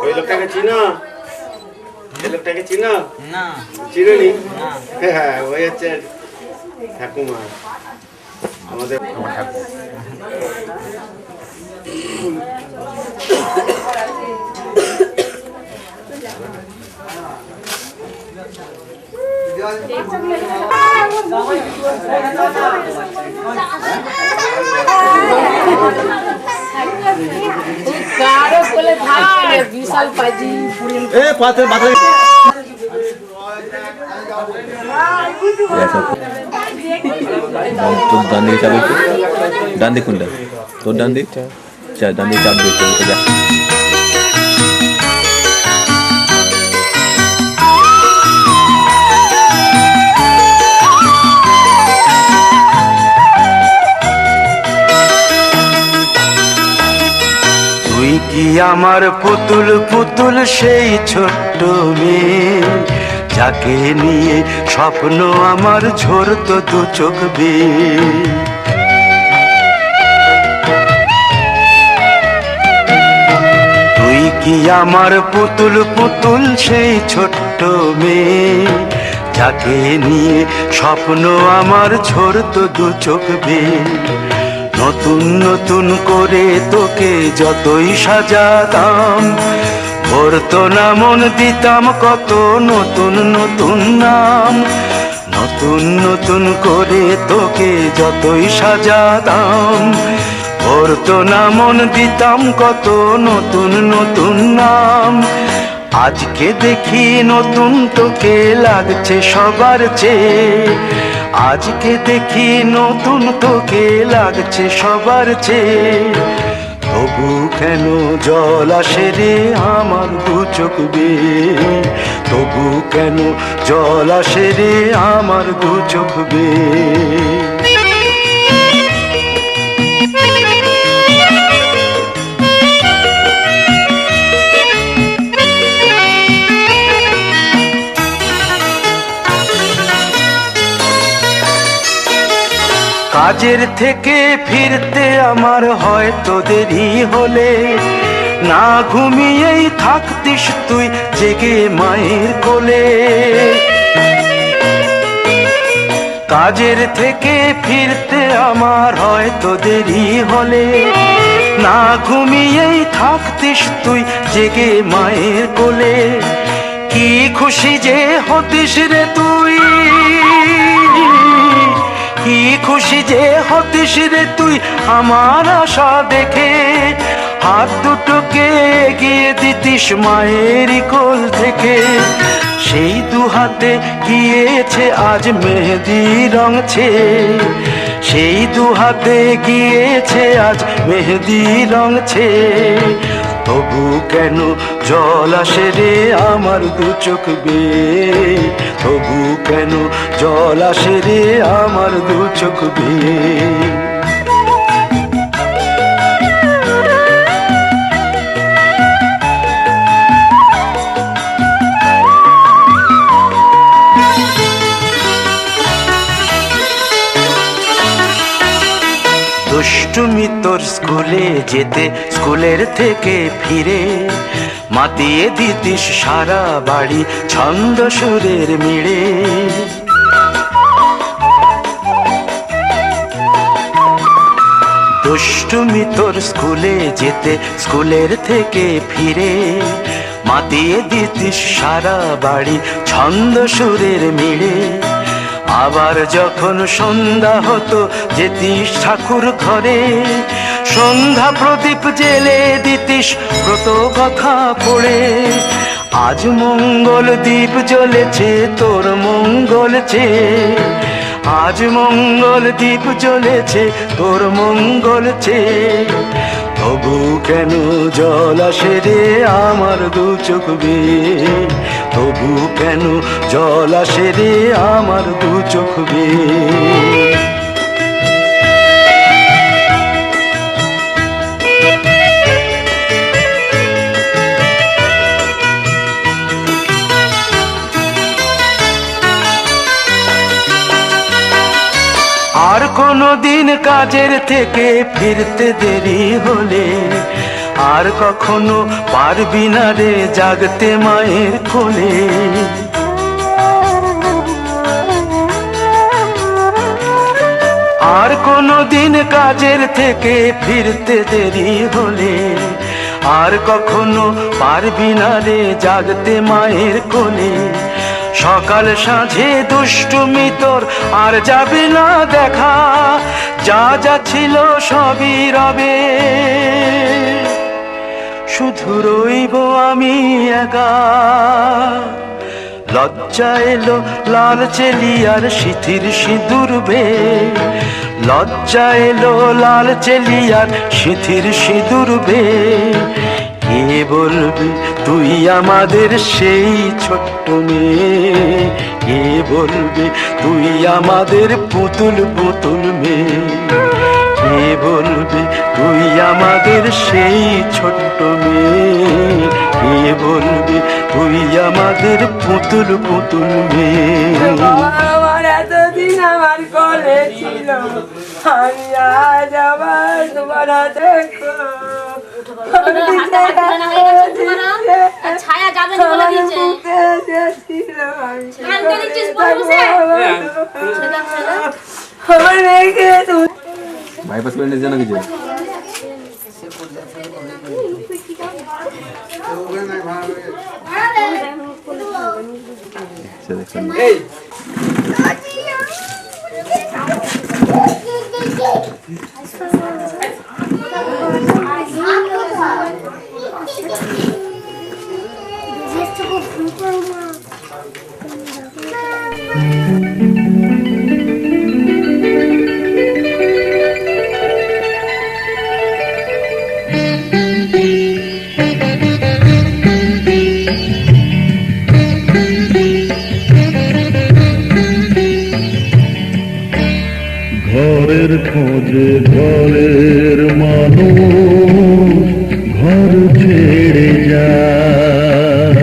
ওই লোকটাকে চিনো? এই লোকটাকে চিনো? না চিনো নি? হ্যাঁ ওই হচ্ছে ঠাকুমা আমাদের বিশাল পাজি পাথর পাথর তোর ডান দিকে চাপ একটু ডান দিক কোনটা তোর ডান দিক ডান দিকে চাপ দিতে যা তুই কি আমার পুতুল পুতুল সেই ছোট্ট মেয়ে যাকে নিয়ে স্বপ্ন আমার ঝরতো দু চোখ বেয়ে তুই কি আমার পুতুল পুতুল সেই ছোট্ট মেয়ে যাকে নিয়ে স্বপ্ন আমার ঝরতো দু চোখ বেয়ে নতুন নতুন করে তোকে যতই সাজাতাম ভরতো না মন দিতাম কত নতুন নতুন নাম নতুন নতুন করে তোকে যতই সাজাতাম ভরতো না মন দিতাম কত নতুন নতুন নাম আজকে দেখি নতুন তোকে লাগছে সবার চেয়ে আজকে দেখি নতুন তোকে লাগছে সবার চেয়ে তবু কেন জল আসে রে আমার দু চোখ বেয়ে তবু কেন জল আসে রে আমার দু চোখ বেয়ে কাজের থেকে ফিরতে আমার হয়তো দেরি হলে না ঘুমিয়েই থাকতিস তুই জেগে মায়ের কোলে কাজের থেকে ফিরতে আমার হয়তো দেরি হলে না ঘুমিয়েই থাকতিস তুই জেগে মায়ের কোলে কি খুশি যে হতিস রে তুই কি খুশি যে হতিস রে তুই আমার আশা দেখে হাত দুটোকে এগিয়ে দিতিস মায়ের কোল থেকে সেই দু হাতে গিয়েছে আজ মেহেদি রং ছেয়ে সেই দু হাতে গিয়েছে আজ মেহেদি রং ছেয়ে তবু কেন জল আসে রে আমার দু চোখ বেয়ে তবু কেন জল আসে রে আমার দু চোখ বেয়ে দুষ্টুমি তোর স্কুলে যেতে স্কুলের থেকে ফিরে মাতিয়ে দিতিস সারা বাড়ি ছন্দ সুরের মিড়ে দুষ্টুমি তোর স্কুলে যেতে স্কুলের থেকে ফিরে মাতিয়ে দিতিস সারা বাড়ি ছন্দ সুরের মিড়ে আবার যখন সন্ধ্যা হতো যেতিস ঠাকুর ঘরে সন্ধ্যা প্রদীপ জেলে দিতিস ব্রত কথা পড়ে আজ মঙ্গল দ্বীপ জ্বলেছে তোর মঙ্গল চেয়ে আজ মঙ্গল দ্বীপ জ্বলেছে তোর মঙ্গল চেয়ে তবু কেন জল আসে রে আমার দু চোখ বেয়ে তবু কেন জল আসে রে আমার দু চোখ বেয়ে আর কোনো দিন কাজের থেকে ফিরতে দেরি হলে আর কখনো পারবি না রে জাগতে মায়ের কোলে। আর কোনো দিন কাজের থেকে ফিরতে দেরি হলে আর কখনো পারবি না রে জাগতে মায়ের কোলে। সকাল সাঁঝে দুষ্টুমি তোর আর যাবে না দেখা, যা যা ছিল সবই রবে, শুধু রইব আমি একা। লজ্জা এলো লাল চেলিয়ার সিথির সিঁদুর বে, লজ্জা এলো লাল চেলিয়ার সিথির সিঁদুর বে। কে বলবে তুই আমাদের সেই ছোট্ট মেয়ে, কে বলবে তুই আমাদের পুতুল পুতুল মেয়ে, কে বলবে তুই আমাদের সেই ছোট্ট মেয়ে, কে বলবে তুই আমাদের পুতুল পুতুল মেয়ে। আমার এতদিন আমার কোলে ছিল, আমি আজ আবার তোমার দেখো। ছায়া যাবে না বলে দিয়েছে। আমার মেয়েকে বাইপাস করে নিয়ে জানা কিছু দেখছেন। ঘরের খোঁজে ঘরের মানুষ ঘর ছেড়ে যায়,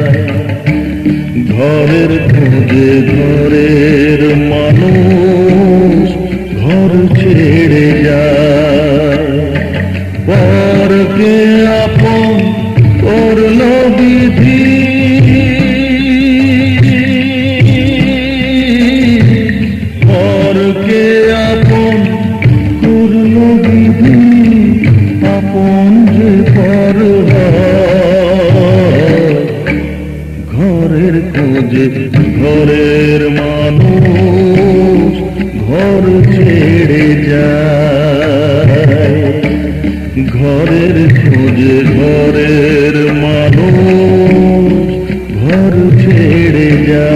ঘরের খোঁজে ঘরের মানুষ ঘর ছেড়ে যায়। পরকে আপন করল বিধি, পরকে আপন করল বিধি, আপন যে পর হয়। ঘরের খোঁজে ঘরের মানুষ ঘর ছেড়ে যায়, ঘরের খোঁজে ঘরের মানুষ ঘর ছেড়ে যায়।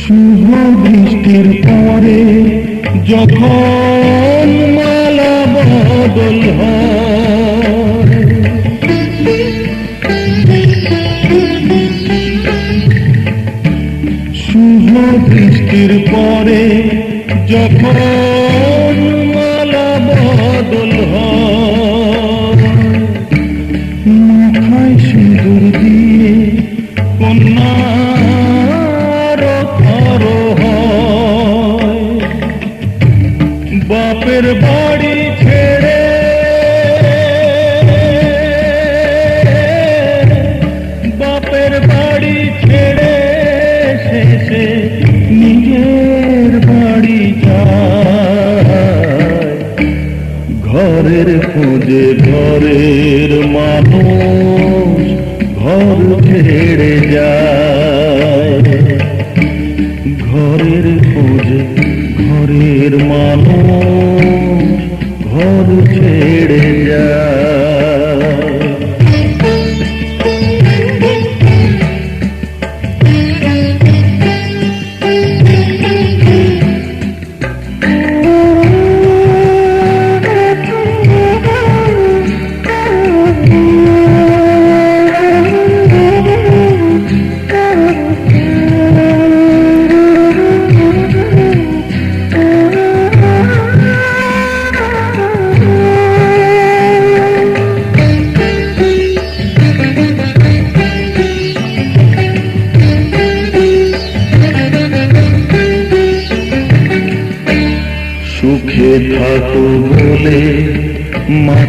শুভ বৃষ্টির পরে যখন মালা বদল হয়, শুভ বৃষ্টির পরে যখন মালা বদল হয়, মাথায় সিঁদুর দিয়ে কন্যার ঘর হয়। বাপের বাড়ি ছেড়ে বাপের বাড়ি ছেড়ে শেষে নিজের বাড়ি যায়। ঘরের খোঁজে ঘরের মানুষ ঘর ছেড়ে যায়, ঘরের খোঁজে ঘরের মানুষ ঘর ছেড়ে যায়।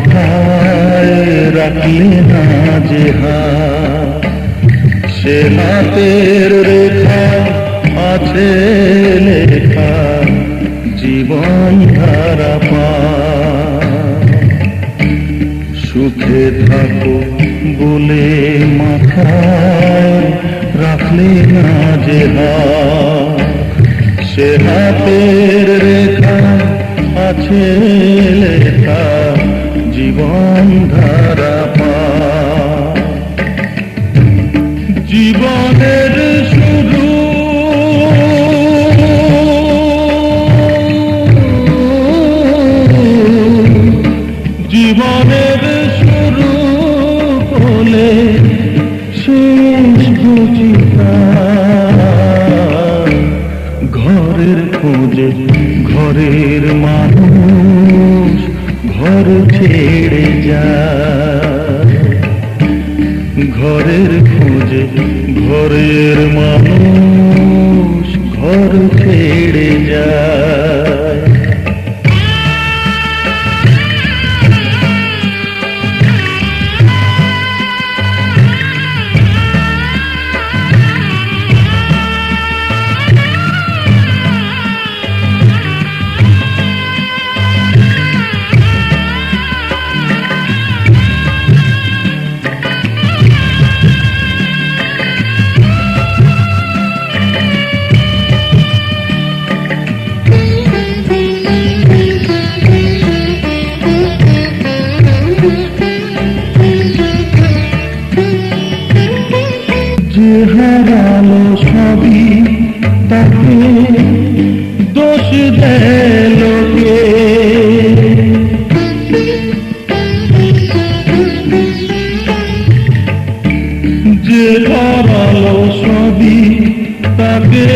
মাথায় রাখলে না যে হাত, সে হাতের রেখা আছে লেখা জীবন ধারা পার। সুখে থাকো বলে মাথায় রাখলে না যে হাত, সে হাতের রেখা আছে লেখা জীবন ধারা পার। জীবনের শুরু জীবনের শুরু হলে শেষ বুঝিতা, ঘরের খোঁজে ঘরের মানুষ ঘর ছেড়ে যায়। ঘরের খোঁজে ঘরের মানুষ ঘর ছেড়ে যায়। যে হারালো সবই তাকে দোষ দেয় লোকে, যে হারালো সবই তাকে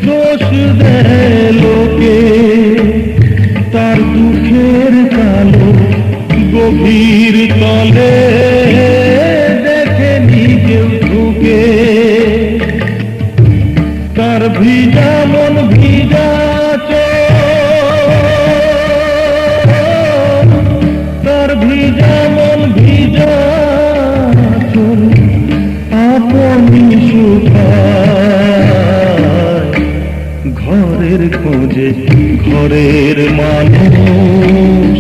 দোষ দেয় লোকে। তার দুঃখের কালো গভীর তলে দেখেনি কেউ ঢুকে, তার ভিজা মন ভিজা তার ভিজা মন ভিজা চোর আপনি শুকায়। ঘরের খোঁজে ঘরের মানুষ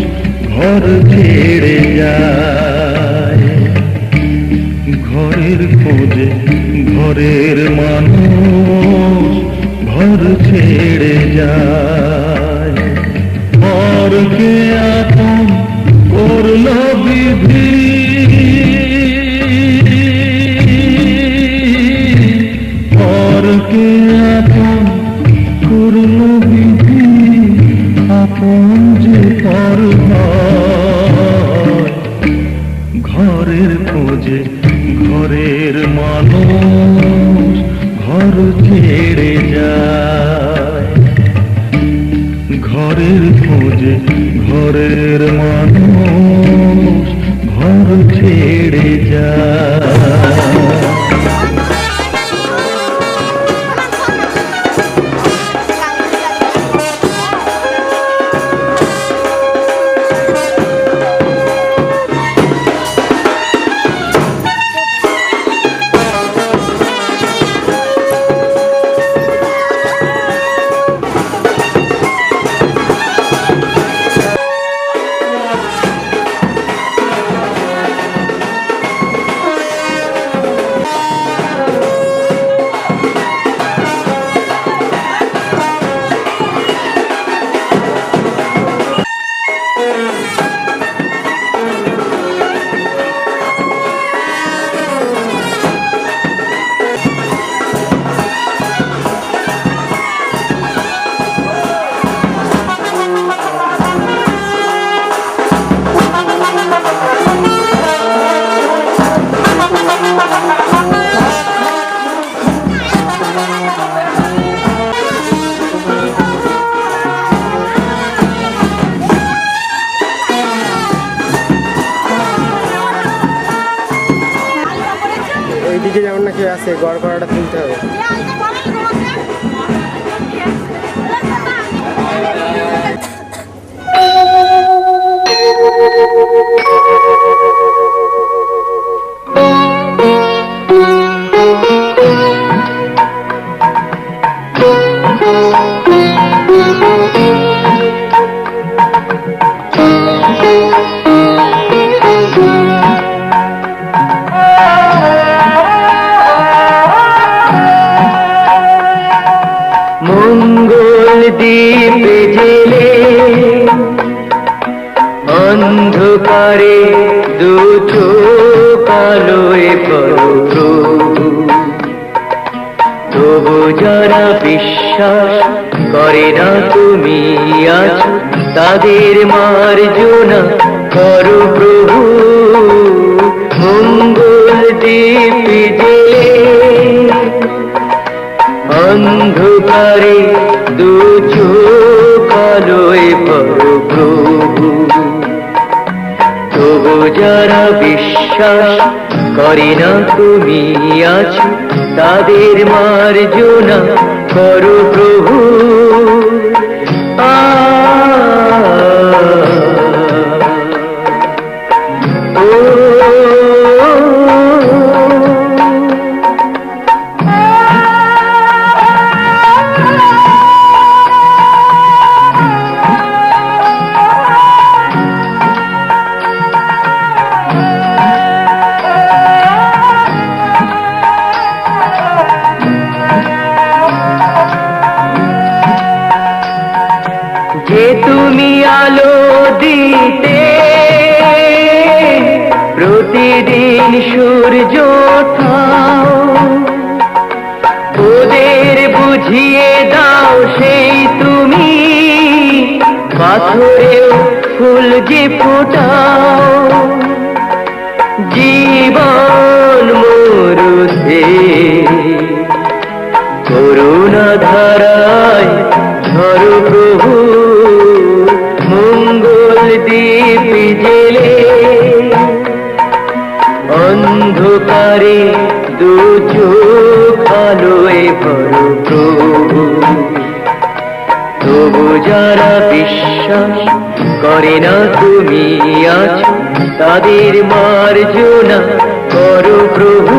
ঘর ছেড়ে যায়। ঘরের খোঁজে ঘরের মানুষ ঘর ছেড়ে যায়। ঘরকে আপন করল বিধি, ঘরকে আপন করল বিধি, আপন যে পর হয়। ঘরের খোঁজে ঘরের মানুষ ঘর ছেড়ে যায়। ঘরের খোঁজে ঘরের মানুষ ঘর ছেড়ে যায়। এইদিকে যেমন নাকি আছে গড় করাটা তুলতে হবে। মঙ্গল দ্বীপ জেলে অন্ধকারে দু চোখ আলোয় প্রভু, তবু যারা বিশ্বাস করে না তুমি আছো, তাদের মার্জনা করো প্রভু। মঙ্গল দ্বীপ জেলে অন্ধকারে দু চোখ আলোয় প্রভু, তবু যারা বিশ্বাস করে না তুমি আছো, তাদের মার্জনা করো প্রভু। যে তুমি আলো দিতে প্রতিদিন সূর্য ওঠাও, ওদের বুঝিয়ে দাও সেই তুমি পাথরেও ফুল যে ফোটাও। জীবন মরুতে করুণা ধারায় ঝরো প্রভু। মঙ্গল দ্বীপ জেলে অন্ধকারে দু চোখ আলোয় ভরো প্রভু, তবু যারা বিশ্বাস করে না তুমি আছো, তাদের মার্জনা করো প্রভু।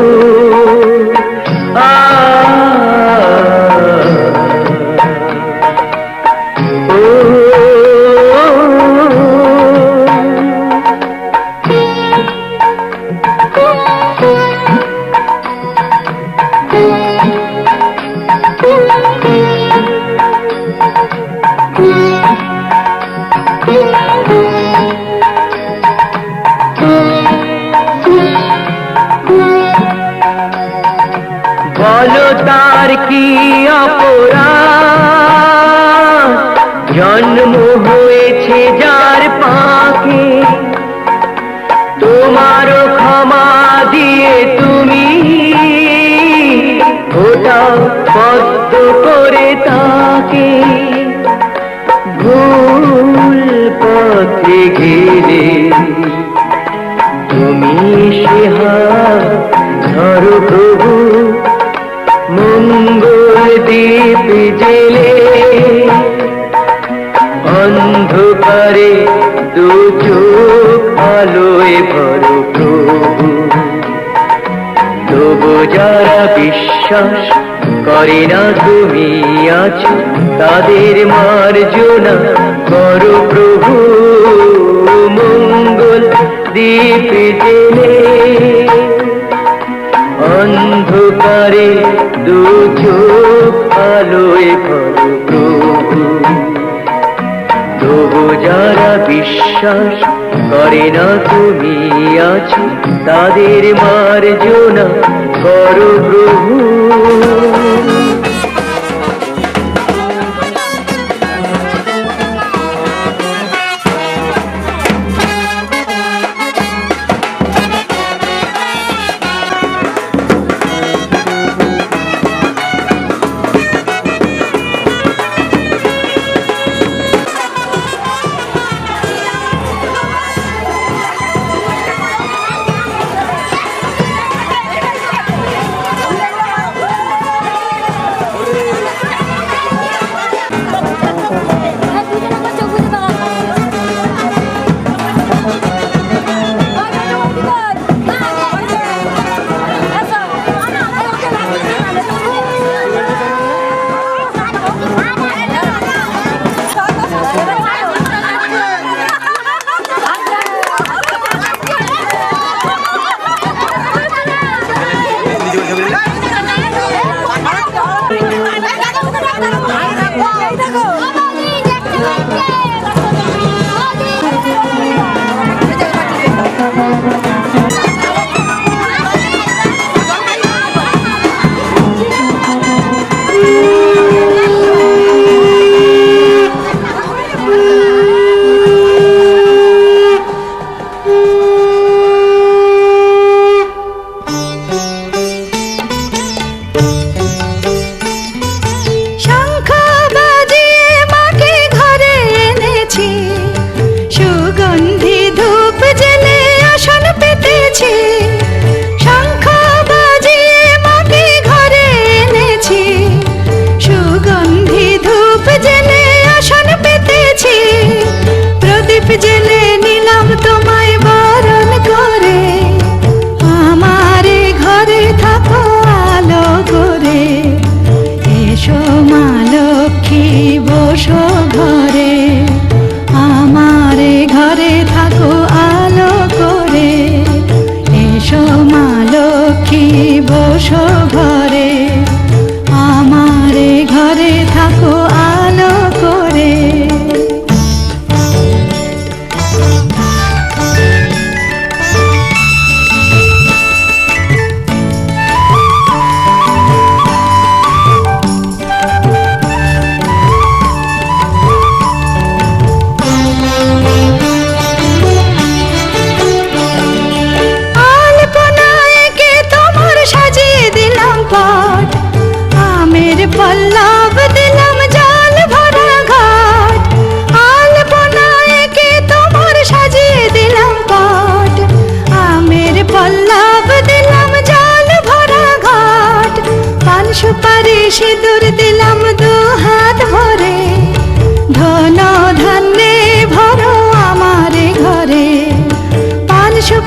বলো তার কি অপরাধ, জন্ম হয়েছে যার পাকে, তোমারও ক্ষমা দিয়ে তুমি ওটাও পদ্ম করে তাকে। ভুল পথে গেলে তুমি সে হাত ধরো প্রভু। মঙ্গল দ্বীপ জেলে অন্ধকারে দু চোখ আলোয় ভরো প্রভু, তবু যারা বিশ্বাস করে না তুমি আছো, তাদের মার্জনা করো প্রভু। মঙ্গল দ্বীপ জেলে অন্ধকারে দু চোখ আলোয় ভরো প্রভু, তবু যারা বিশ্বাস করে না তুমি আছো, তাদের মার্জনা করো প্রভু।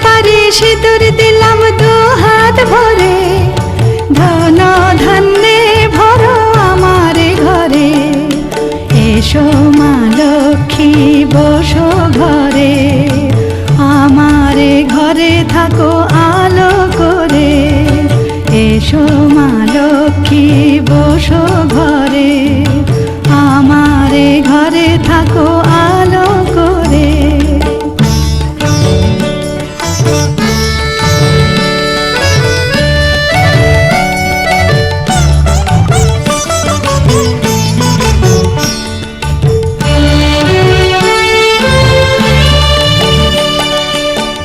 পারি সিঁদুর দিলাম দু হাত ভরে, ধন ধান্যে ভরো আমার ঘরে। এসো মা লক্ষ্মী বসো ঘরে, আমার ঘরে থাকো আলো করে। এসো মা লক্ষ্মী বসো ঘরে, আমার ঘরে থাকো আলো করে।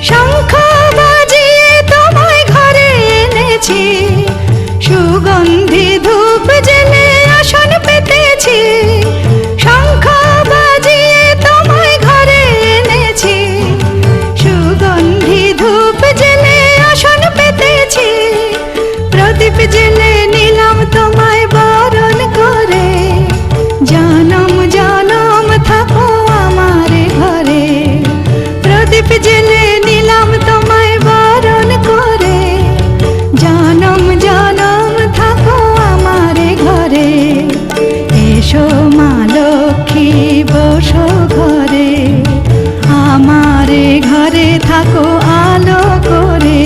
শঙ্খ বাজিয়ে তোমায় ঘরে এনেছি, সুগন্ধি ধূপ জেলে আসন পেতেছি। শঙ্খ বাজিয়ে তোমায় ঘরে এনেছি, সুগন্ধি ধূপ জেলে আসন পেতেছি। প্রদীপ জেলে নিলাম তোমায় বরণ করে, জনম জনম থাকো আমার ঘরে। প্রদীপ জেলে নিলাম তোমায় বরণ করে, জনম জনম থাকো আমার ঘরে। এসো মা লক্ষ্মী বসো ঘরে, আমার ঘরে থাকো আলো করে।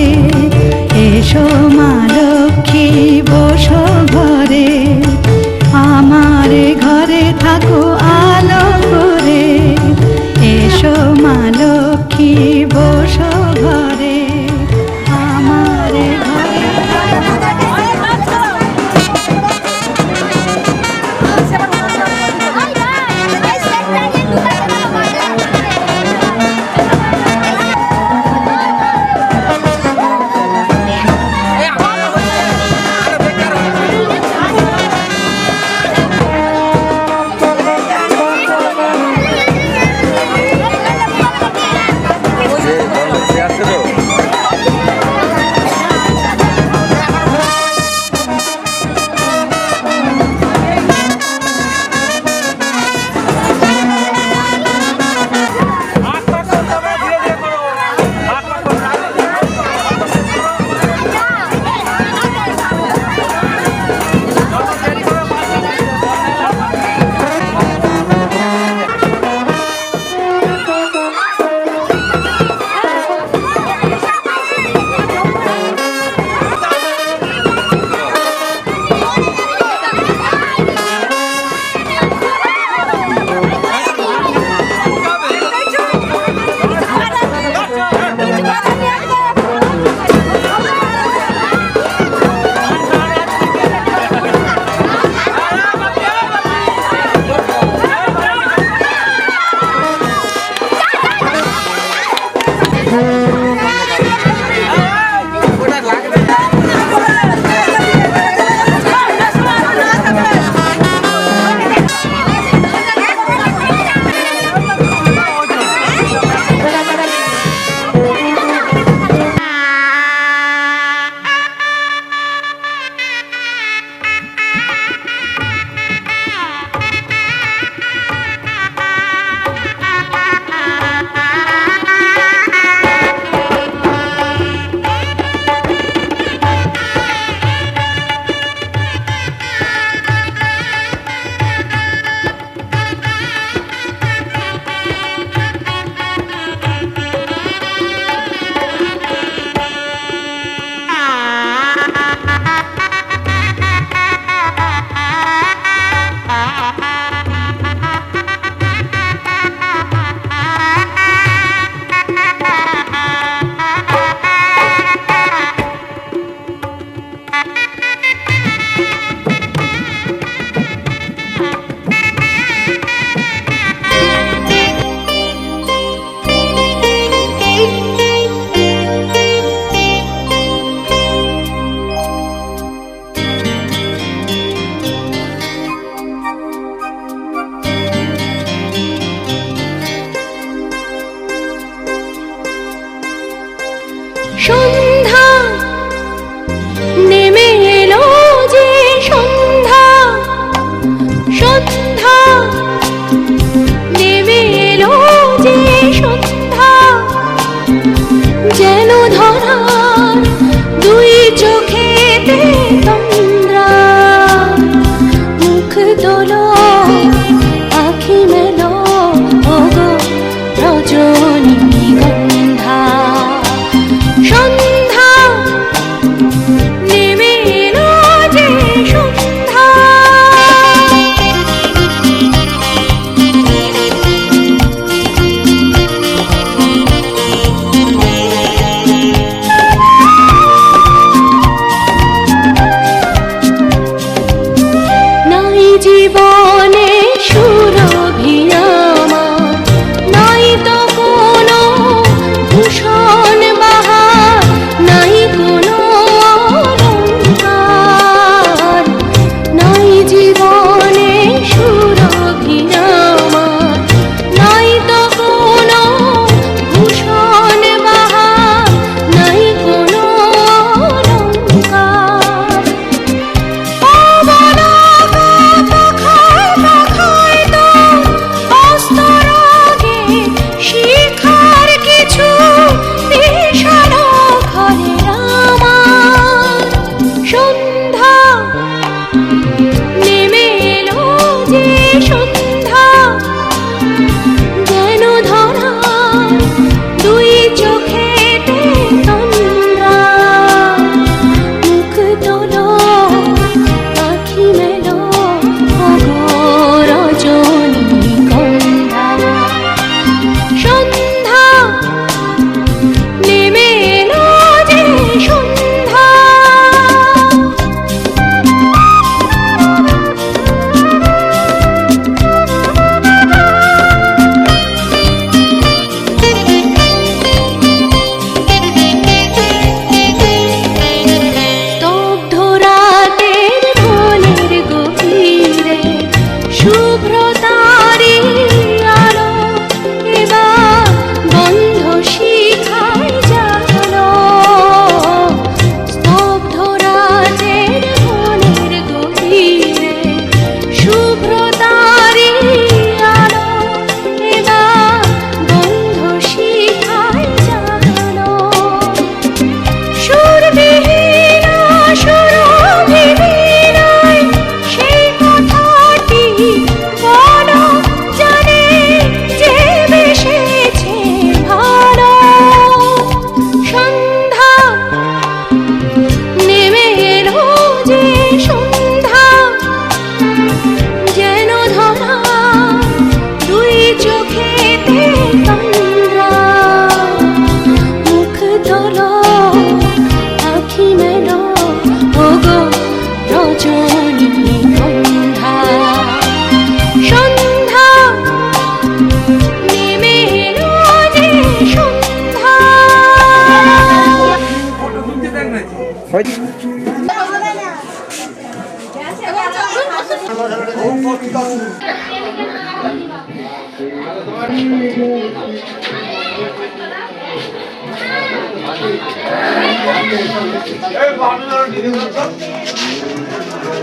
এসো মা লক্ষ্মী বসো ঘরে, আমার ঘরে থাকো আলো করে। এসো মা লক্ষ্মী বসো ঘরে, আমার ঘরে।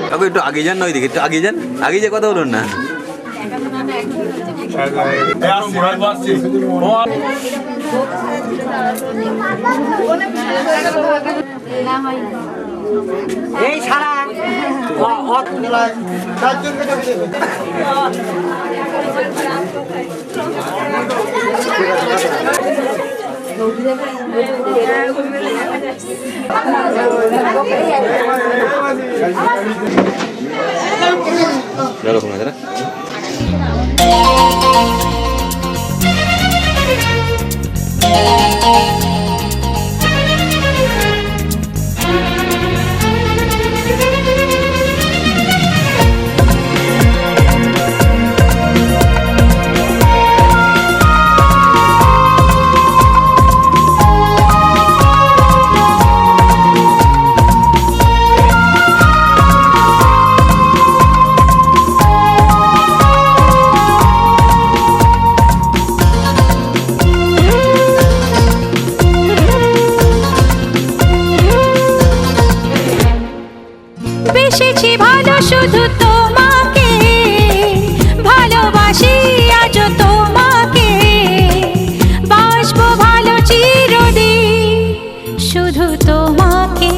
কাকু একটু আগে যান না, ওইদিকে একটু আগে যান, আগে যে কথা বলুন না। এই সারা এরকম আছে না? বেসেছি ভালো শুধু তোমাকে, ভালোবাসি আজ তোমাকে, বাসবো ভালো চিরদিন শুধু তোমাকে,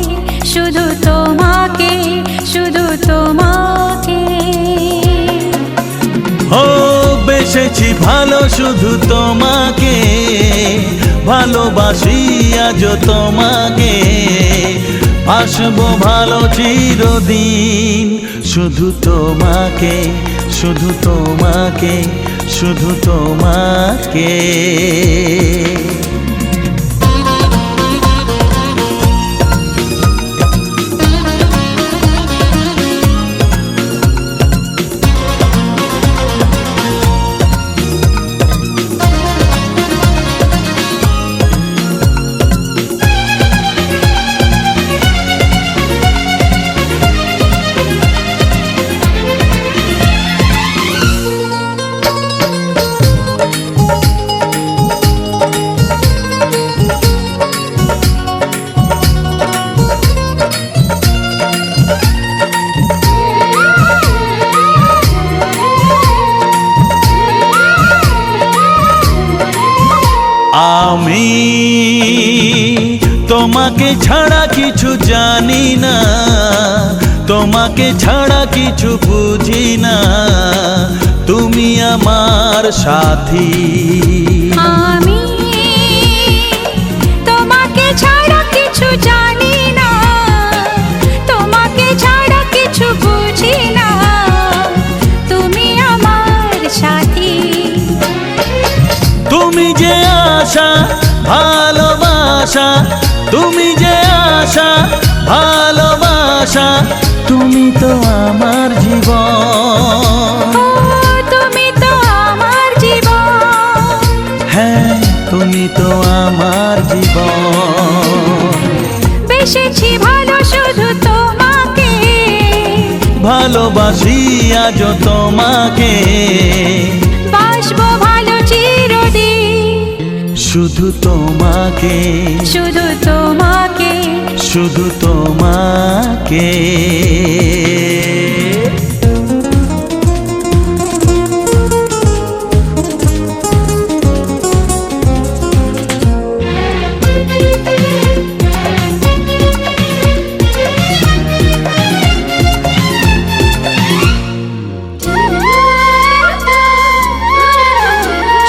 শুধু তোমাকে, শুধু তোমাকে। ও বেসেছি ভালো শুধু তোমাকে, ভালোবাসি আজ তোমাকে, আসবো ভালো চিরদিন শুধু তোমাকে, শুধু তোমাকে, শুধু তোমাকে। আমি তোমাকে ছাড়া কিছু জানি না, তোমাকে ছাড়া কিছু বুঝি না, তুমি আমার সাথী। আমি তোমাকে ছাড়া কিছু জানি না, তোমাকে ছাড়া কিছু বুঝি না, তুমি আমার সাথী। তুমি যে আশা ভালোবাসা, তুমি যে আশা ভালোবাসা, তুমি তো আমার জীবন। ও তুমি তো আমার জীবন, হ্যাঁ তুমি তো আমার জীবন। বেসেছি ভালো শুধু তোমাকে, ভালোবাসি আজ তোমাকে, বাসবো ভালো চিরদিন শুধু তোমাকে, শুধু তোমাকে, শুধু তোমাকে।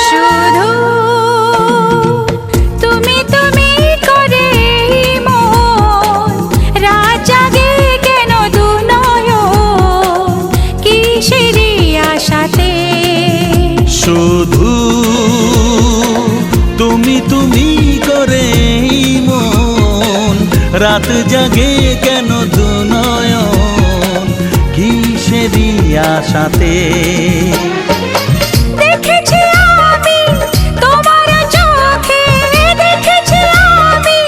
শুধু তুমি তুমি করে মন রাত জাগে কেন দু নয়ন কিসেরই আশাতে। শুধু তুমি তুমি করে মন রাত জাগে কেন দু নয়ন কিসেরই আশাতে। দেখেছি আমি তোমার চোখে, দেখেছি আমি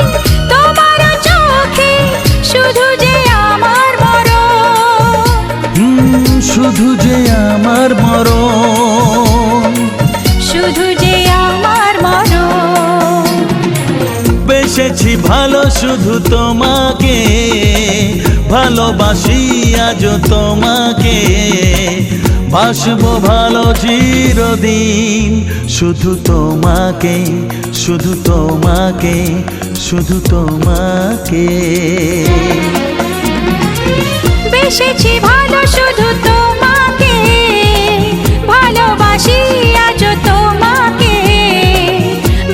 তোমার চোখে বেসেছি ভালো শুধু তোমাকে, ভালোবাসি আজও তোমাকে, বাসবো ভালো চিরদিন শুধু তোমাকে, শুধু তোমাকে, শুধু তোমাকে। বেসেছি ভালো শুধু তোমাকে, ভালোবাসি আজও তোমাকে,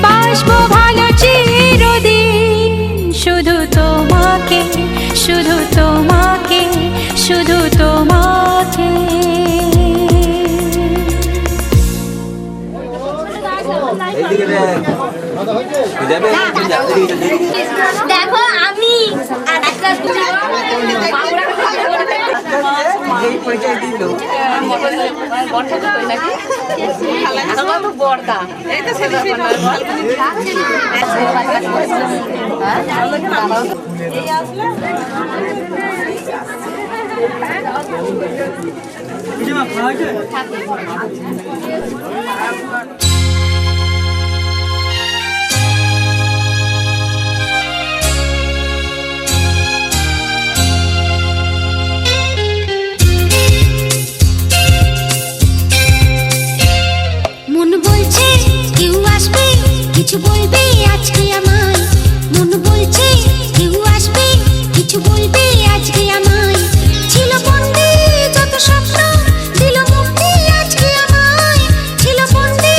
বাসবো ভালো চিরদিন শুধু তোমাকে, শুধু তোমাকে, শুধু তোমাকে। দেখো আমি আর একটা বর্দা মন বলছে কেউ আসবে কিছু বলবে আজকে আমায়, মন বলছে কেউ আসবে কিছু বলবে আজকে আমায়, ছিল বন্দি যত স্বপ্ন দিল মুক্তি আজকে আমায়, ছিল বন্দি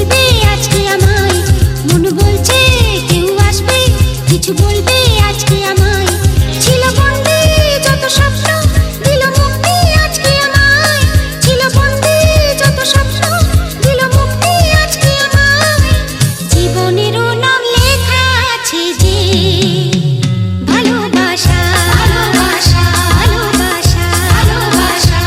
বলবে আজকে আমায় মন বলছে কেউ আসবে কিছু বলবে আজকে আমায় ছিল বন্দী যত স্বপ্ন দিল মুক্তি আজকে আমায় ছিল বন্দী যত স্বপ্ন দিল মুক্তি আজকে আমায় জীবনেরও নাম লেখা আছে যে ভালোবাসা ভালোবাসা ভালোবাসা ভালোবাসা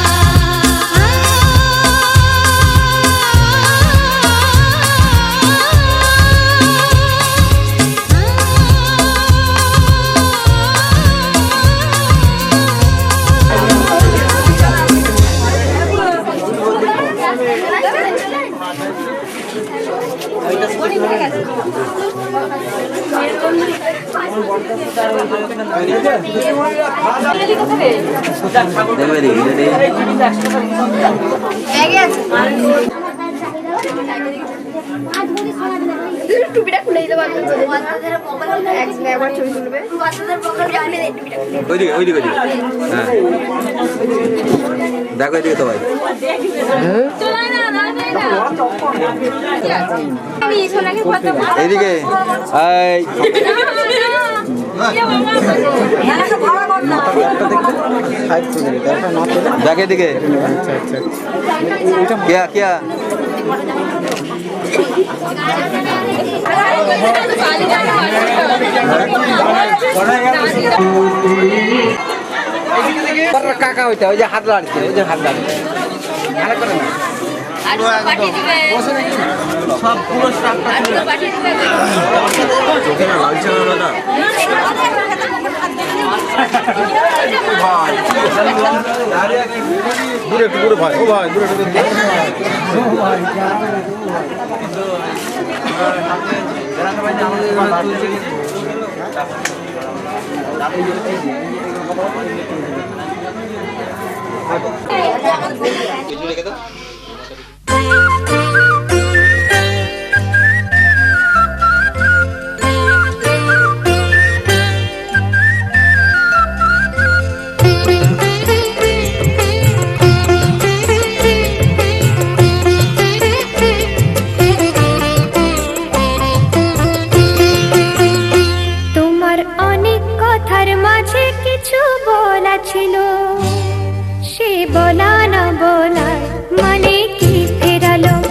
টুপিটা খুলে দিতে পারবে একবার ছবি তুলবে ওইদিকে ওইদিকে ওইদিকে হ্যাঁ দেখো এদিকে তো ভাই এইদিকে দেখ এদিকে क्या क्या কাকা হইতে ওই যে হাত লাড়ছে ওই যে হাত লাড়ছে ভালো করে না সব পুরো চোখে না লালচে না দূরে একটু দূরে ভাই ও ভাই দূরে তোমার অনেক কথার মাঝে কিছু বলা ছিল সে বলা না বলার মানে কি ফেরালো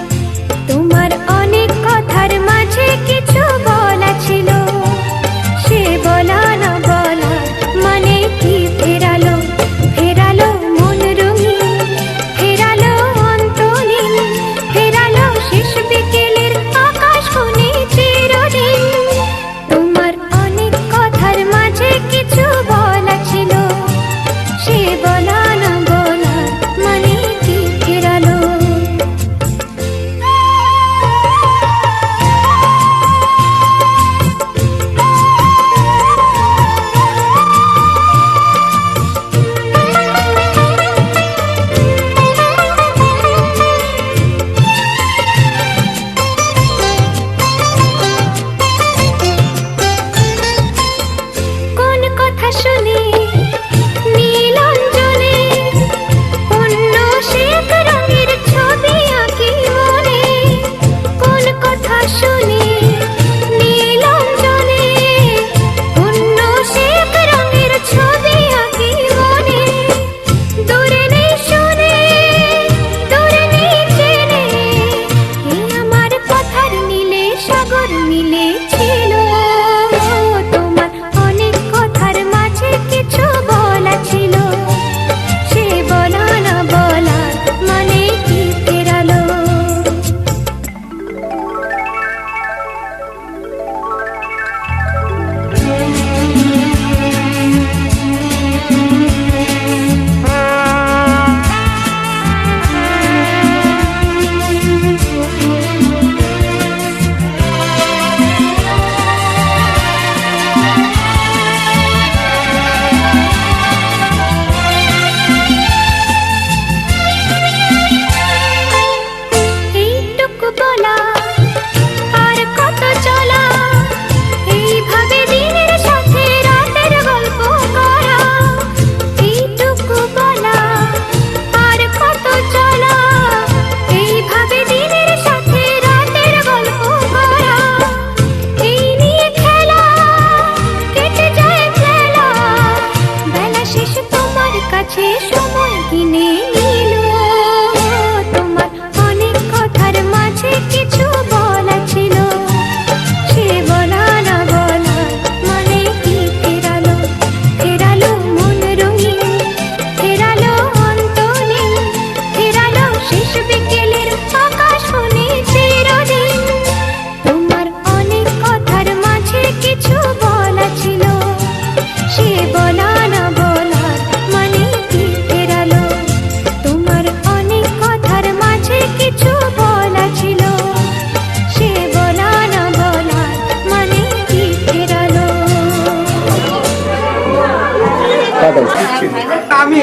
আমি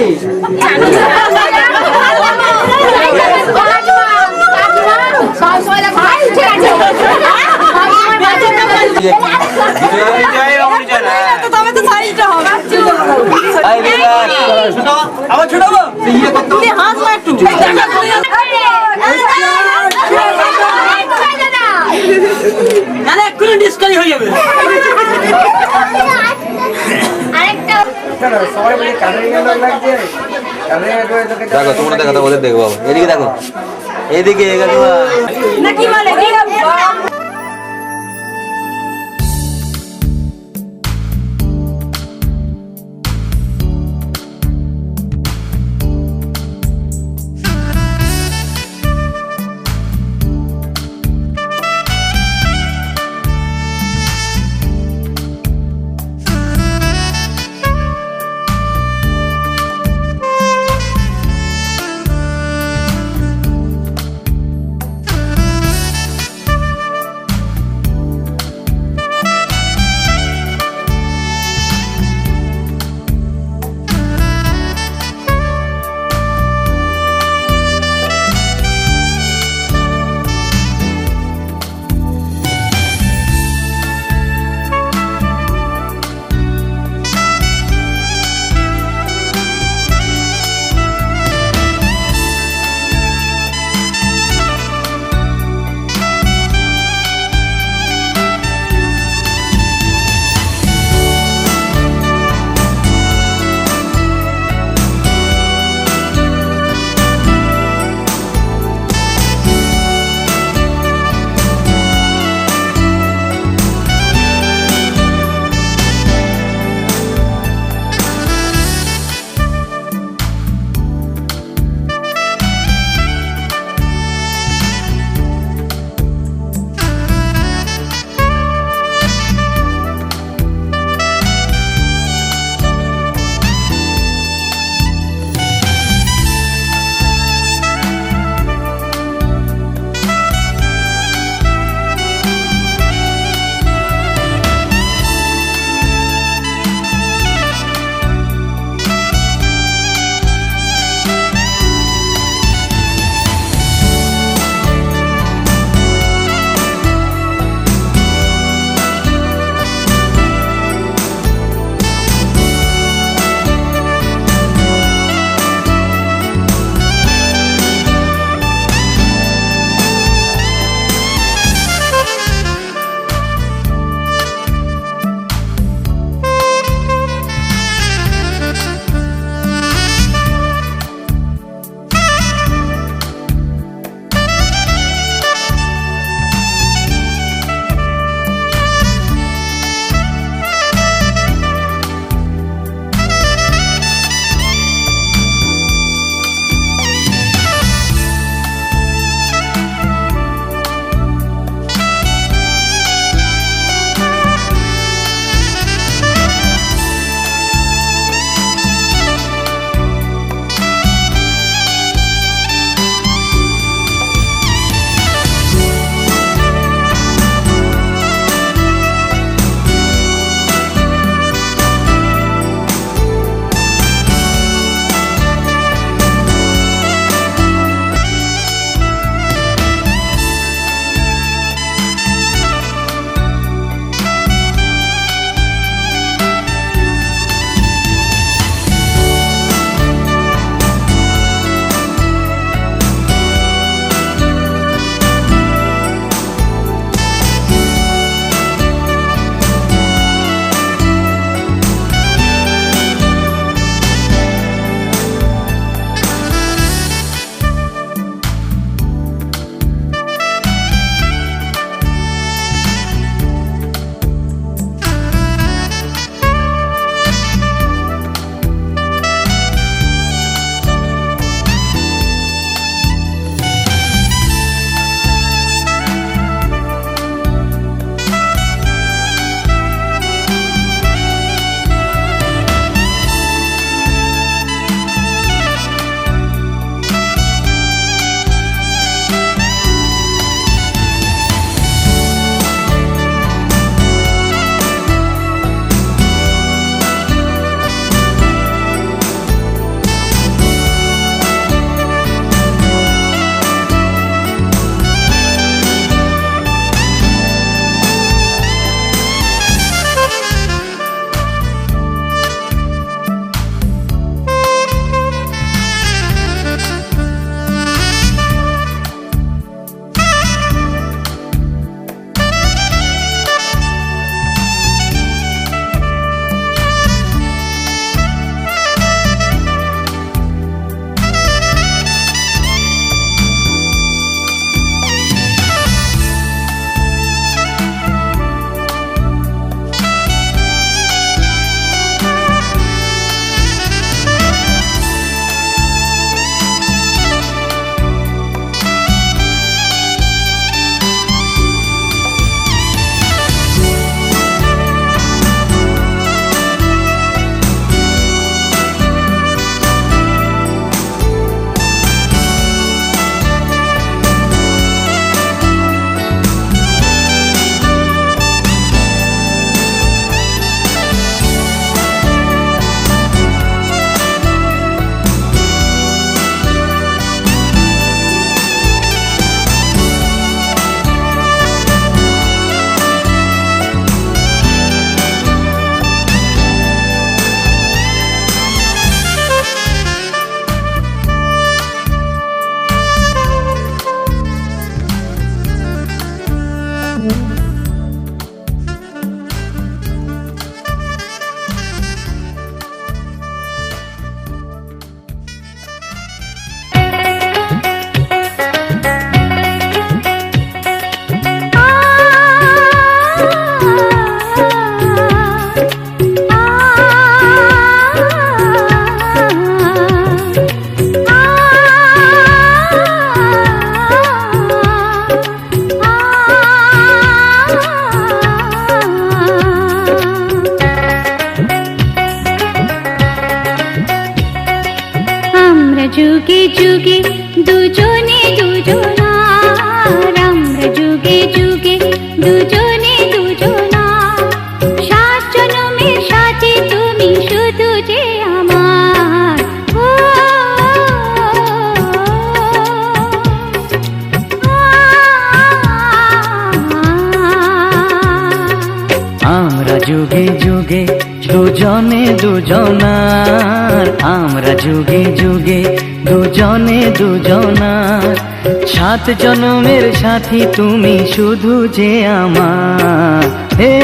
আবার ছোটাবো মানে এক্ষুনি ডিসকালি হয়ে যাবে। আরেকটা সবাই বলে কানে লাগছে কানে দেখো তোমরা দেখো তো ওদের দেখো বাবা এদিকে দেখো এদিকে এগোবা না কি বলে যুগে দুজনে দুজনার, আমরা যুগে যুগে দুজনে দুজনার। সাত জনমের সাথে তুমি শুধু যে আমার। ও আমরা যুগে যুগে দুজনে দুজনার, আমরা যুগে যুগে দুজনে দুজনার। সাত জনমের সাথী তুমি শুধু যে আমার। হে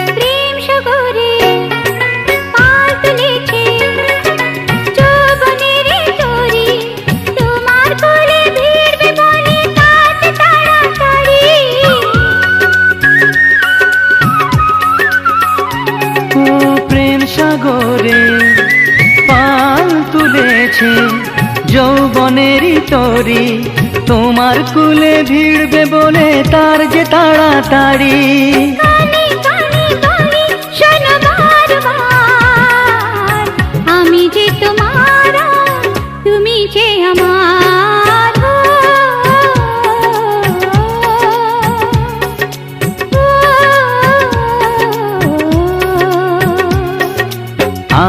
প্রেম সাগরে পাল তুলেছে যৌবনের তরি, তোমার কোলে ভিড়বে বলে কাজ তাড়াতাড়ি। ও প্রেম সাগরে পাল তুলেছে যৌবনেরই তরি, তোমার কুলে ভিড়বে বলে তার যে তাড়াতাড়ি। কানে কানে বলি শোনো বারবার, আমি যে তোমার আর তুমি যে আমার।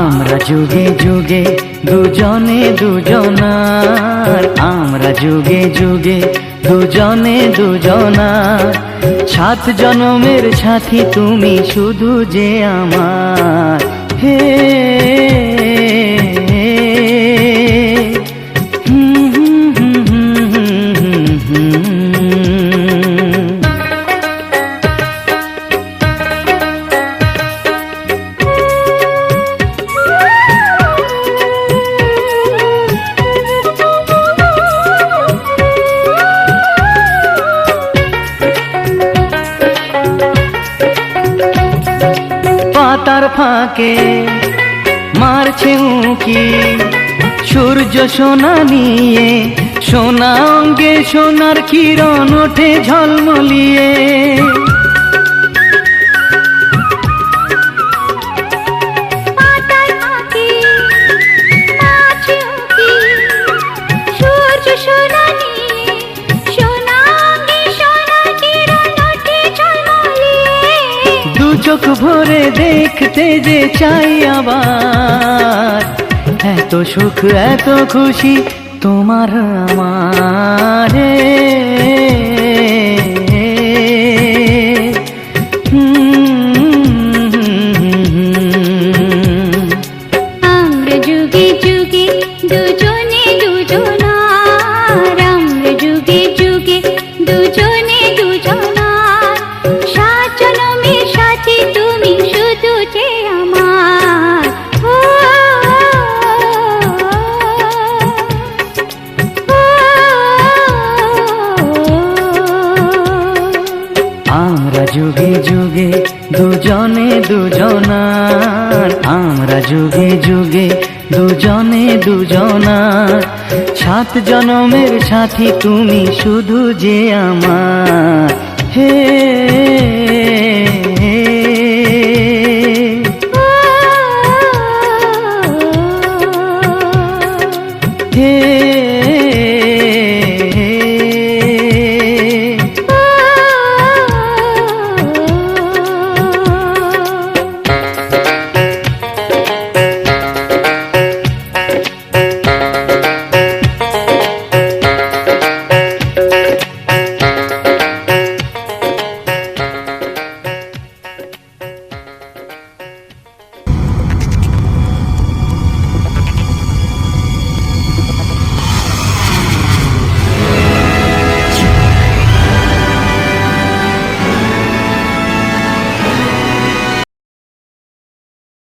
আমরা যুগে যুগে দুজনে দুজনার, আমরা যুগে যুগে দুজনে দুজনার। সাত জনমের সাথী তুমি শুধু যে আমার। হে পাতার ফাঁকে মারছে উঁকি সূর্য সোনা নিয়ে, সোনা অঙ্গে সোনার কিরণ ওঠে ঝলমলিয়ে। পাতার ফাঁকে মাছে উঁকি, সূর্য সোনা নিয়ে, সোনা অঙ্গে সোনার কিরণ ওঠে ঝলমলিয়ে। দু চোখ ভরে দেখতে যে চাই আবার, এত সুখ এত খুশি তোমার আমার। আমরা যুগে যুগে দুজনে দুজনার, আমরা যুগে যুগে দুজনে দুজনার। সাত জনমের সাথে তুমি শুধু যে আমার। ও আমরা যুগে যুগে দুজনে দুজনার, আমরা যুগে যুগে দুজনে দুজনার। সাত জনমের সাথী তুমি শুধু যে আমার। হে